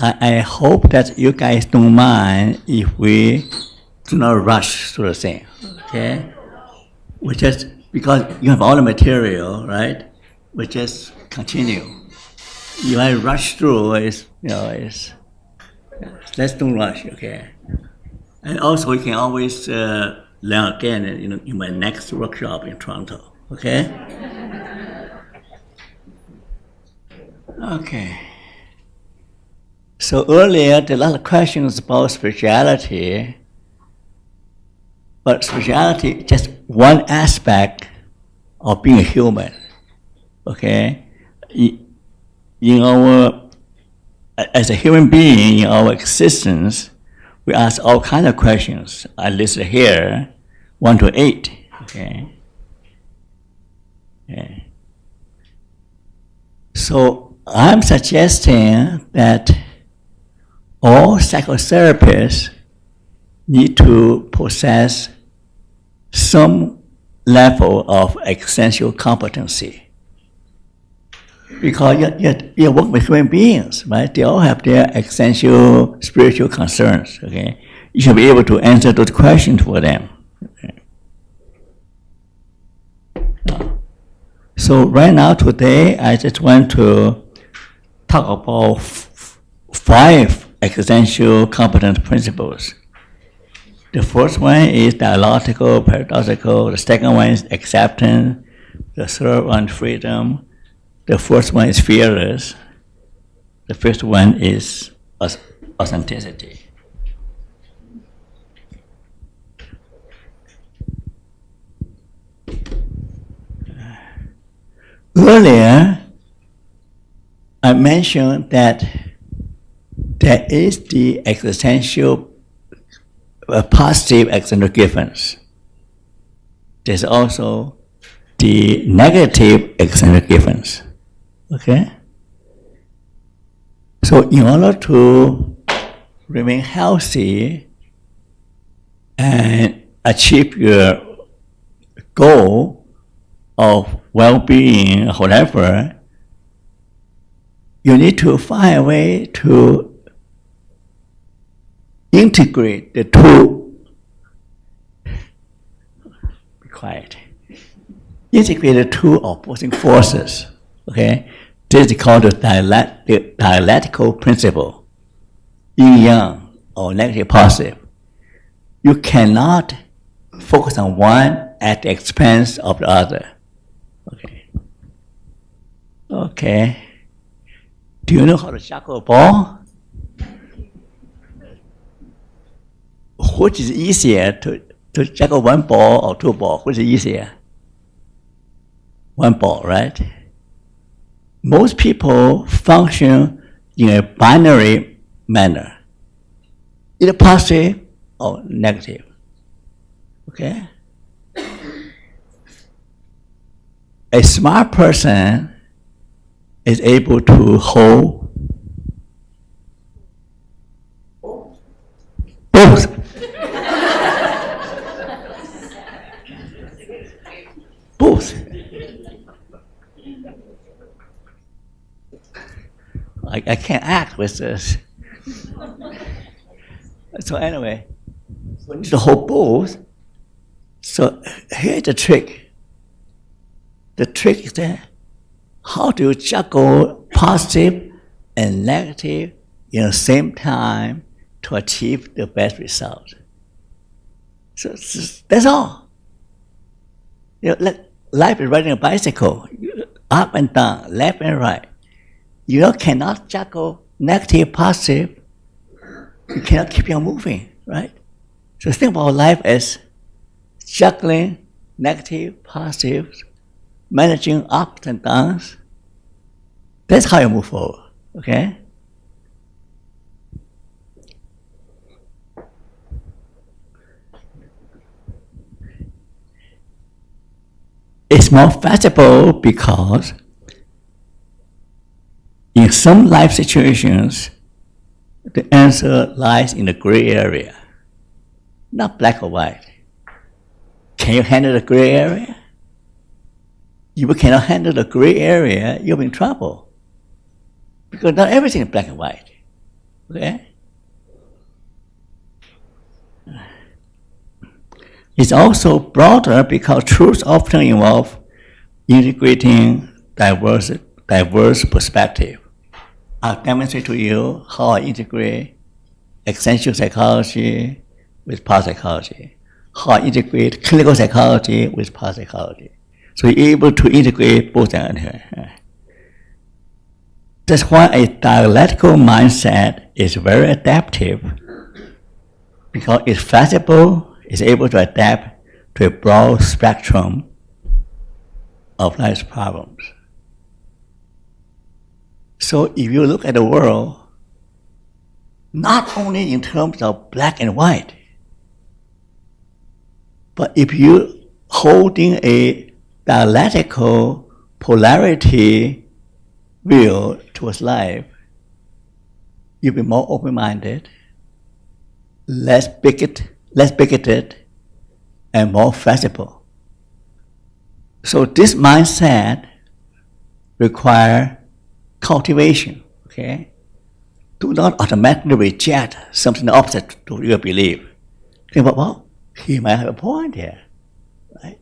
I hope that you guys don't mind if we do not rush through the thing, okay? We just, because you have all the material, right? We just continue. If I rush through, let's don't rush, okay? And also, we can always learn again in my next workshop in Toronto, okay? Okay. So earlier, there are a lot of questions about spirituality, but spirituality is just one aspect of being a human, okay? As a human being, in our existence, we ask all kinds of questions. I listed here, 1 to 8, okay? So I'm suggesting that all psychotherapists need to possess some level of existential competency. Because you work with human beings, right? They all have their existential spiritual concerns, okay? You should be able to answer those questions for them. Okay? So right now, today, I just want to talk about 5 existential competence principles. The first one is dialectical, paradoxical. The second one is acceptance. The third one, freedom. The fourth one is fearless. The fifth one is authenticity. Earlier, I mentioned that there is the existential, positive existential givens. There's also the negative existential givens. Okay? So in order to remain healthy and achieve your goal of well-being or whatever, you need to find a way to integrate the two. Be quiet. Integrate the two opposing forces. Okay? This is called the dialectical principle, yin-yang or negative positive. You cannot focus on one at the expense of the other. Okay. Okay. Do you know how to juggle a ball? Which is easier, to juggle one ball or 2 balls? Which is easier? 1 ball, right? Most people function in a binary manner, either positive or negative. Okay? A smart person is able to hold both. Both. I can't act with this. So anyway, we need to hold both. So here's the trick. The trick is that how do you juggle positive and negative in the same time to achieve the best result? So that's all. Life is riding a bicycle, up and down, left and right. You cannot juggle negative, positive. You cannot keep on moving, right? So think about life as juggling negative, positive, managing ups and downs. That's how you move forward, okay? It's more flexible because in some life situations, the answer lies in the gray area, not black or white. Can you handle the gray area? If you cannot handle the gray area, you'll be in trouble. Because not everything is black and white. Okay? It's also broader because truth often involves integrating diverse perspective. I'll demonstrate to you how I integrate existential psychology with parapsychology, how I integrate clinical psychology with parapsychology. So you're able to integrate both ends. That's why a dialectical mindset is very adaptive, because it's flexible, it's able to adapt to a broad spectrum of life's problems. So if you look at the world, not only in terms of black and white, but if you holding a dialectical polarity view towards life, you'll be more open-minded, less bigoted, and more flexible. So this mindset requires cultivation, okay? Do not automatically reject something opposite to your belief. Think about, well, he might have a point here, right?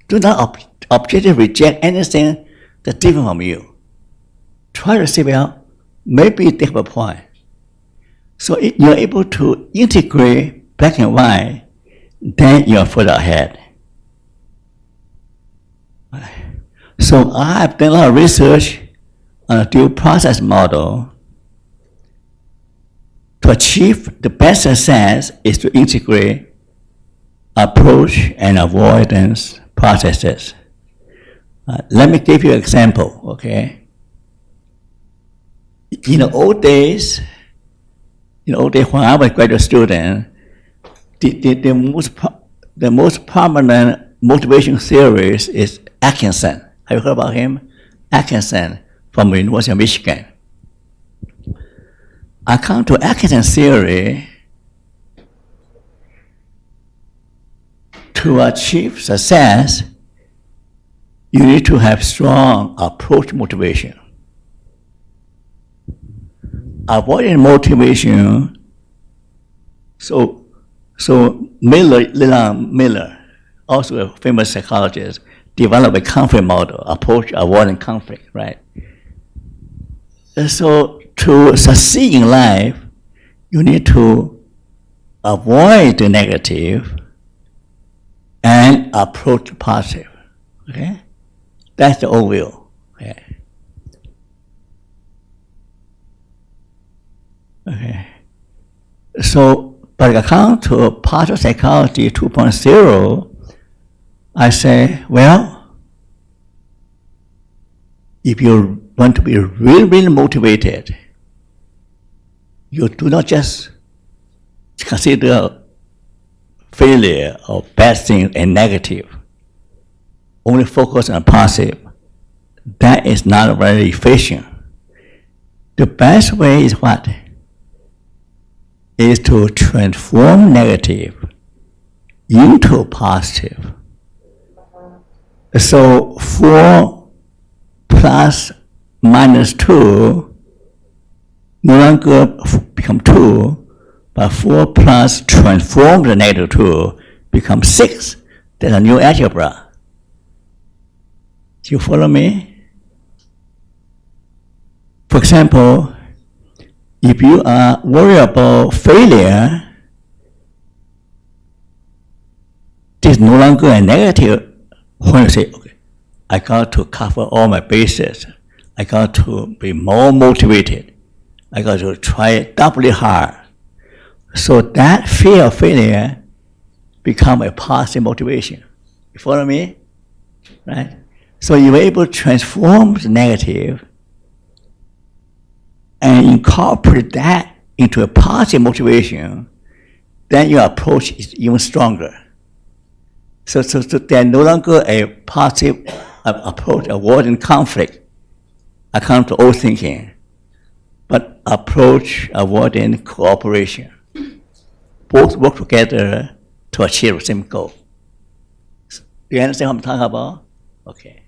Do not objectively reject anything that's different from you. Try to see, well, maybe they have a point. So if you're able to integrate black and white, then you're further ahead. So I've done a lot of research on a dual process model. To achieve the best success is to integrate approach and avoidance processes. Let me give you an example, okay? In the old days when I was a graduate student, the most prominent motivation theorist is Atkinson. Have you heard about him? Atkinson from the University of Michigan. According to Atkinson's theory, to achieve success, you need to have strong approach motivation. Avoiding motivation, so Leland Miller, also a famous psychologist, developed a conflict model, approach avoiding conflict, right? And so to succeed in life, you need to avoid the negative and approach the positive, okay? That's the overview, okay? Okay. So, but according to Positive Psychology 2.0, I say, well, if you want to be really motivated, you do not just consider failure or bad things a negative, only focus on positive. That is not very efficient. The best way is what? Is to transform negative into positive. So 4 plus minus 2 no longer become 2, but 4 plus transform the negative 2 becomes 6. That's a new algebra. Do you follow me? For example, if you are worried about failure, this is no longer a negative. When you say, okay, I got to cover all my bases, I got to be more motivated, I got to try doubly hard. So that fear of failure become a positive motivation. You follow me? Right? So you're able to transform the negative and incorporate that into a positive motivation, then your approach is even stronger. So they're no longer a positive approach, avoiding conflict, according to old thinking, but approach avoiding cooperation. Both work together to achieve the same goal. Do you understand what I'm talking about? Okay.